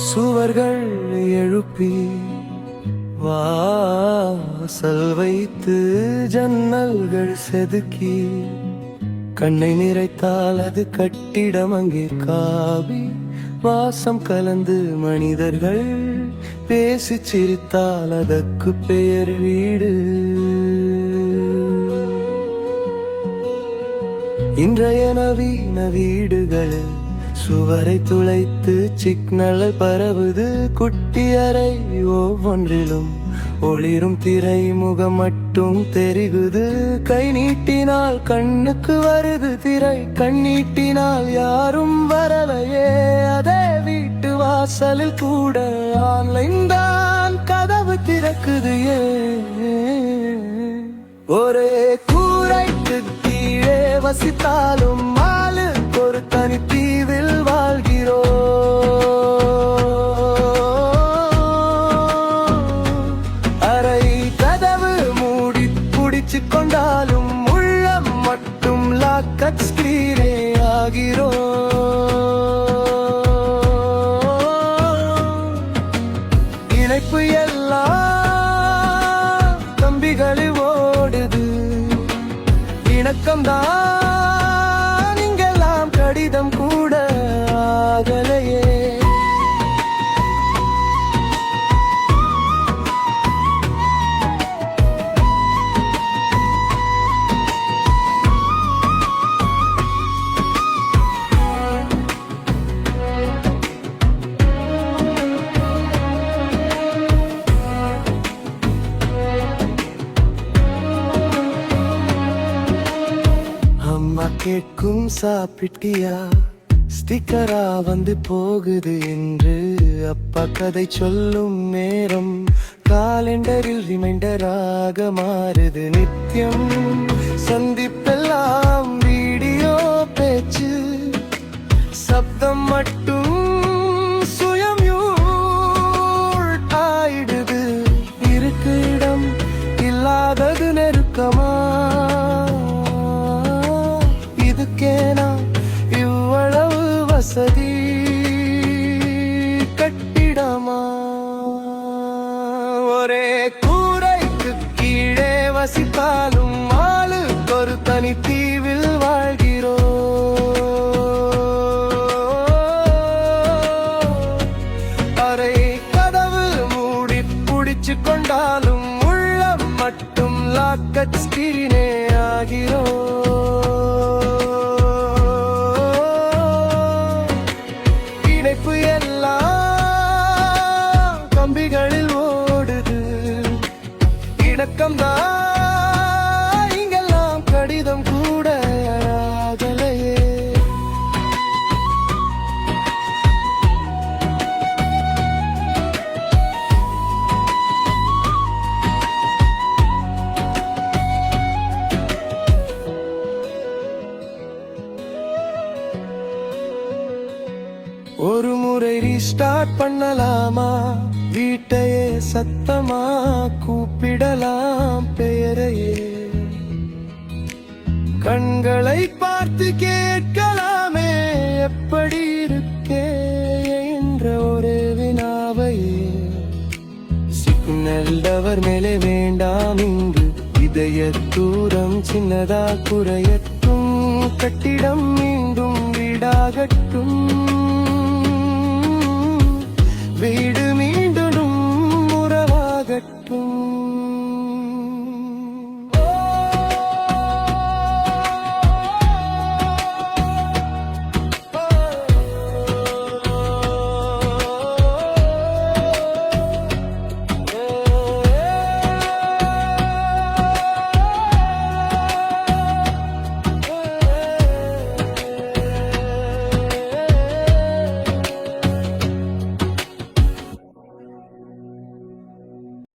சுவர்கள் எழுப்பி வாசல் வைத்து ஜன்னல்கள் செதுக்கி கண்ணை நிறைத்தால் அது கட்டிடம் அங்கே காவி வாசம் கலந்து மனிதர்கள் பேசி சிரித்தால் அதற்கு பெயர் வீடு. இன்றைய நவீன வீடுகள் சுவரை துளைத்து சிக்னல் பரவுது. குட்டி அறை ஒவ்வொன்றிலும் ஒளிரும் திரை முகம் மட்டும் தெரிகுது. கை நீட்டினால் கண்ணுக்கு வருது திரை, கண்ணீட்டினால் யாரும் வரலையே. அதே வீட்டு வாசலில் கூட ஆன்லைன் தான் கதவு திறக்குது. ஒரே கூரைக்கு கீழே வசித்தாலும் ஆளுக்கு ஒரு தனி தீவில் வாழ்கிறோம். அரை கதவு மூடி புடிச்சு கொண்டாலும் உள்ளம் மட்டும் லாக்கட் ஸ்கிரீனே ஆகிறோம். இணைப்பு எல்லாம் கம்பிகளில் ஓடுது. இணக்கம்தான் இங்கெல்லாம் கடிதம் கூட ஆகலையே. அம்மா கேட்கும் சாப்பிட்டியா, ஸ்டிக்கரா வந்து போகுது என்று. அப்பா கதை சொல்லும் நேரம் காலண்டரில் ரிமைண்டராக மாறுது. நித்தியம் சந்திப்பெல்லாம் வீடியோ பேச்சு, சப்தம் மட்டும் சுயம் ஆயிடுது. இருக்கு இடம் இல்லாதது நெருக்கமா, இதுக்கேனா இவ்வளவு வசதி கட்டிடமா. ஒரே கூரைக்கு கீழே வசித்தாலும் ஆளுக்கு ஒரு தனி தீவில் வாழ்கிறோம். அரை கதவு மூடி புடிச்சு கொண்டாலும் உள்ளம் மட்டும் லாக்கட் ஸ்கிரீனே ஆகிறோம். இணைப்பு எல்லாம் கம்பிகளில் ஓடுது. இணக்கம்தான் இங்கெல்லாம் கடிதம் கூட ஆகலையே. ஒரு முறை ரீஸ்டார்ட் பண்ணலாமா, வீட்டையே சத்தமா கூப்பிடலாம் பெயரையே. கண்களை பார்த்து கேட்கலாமே எப்படி இருக்கே என்ற ஒரு வினாவையே. சிக்னல் டவர் மேலே வேண்டாம் இங்கு, இதய தூரம் சின்னதா குறையட்டும். கட்டிடம் மீண்டும் வீடாகட்டும், வீடு மீண்டும் உறவாகட்டும்.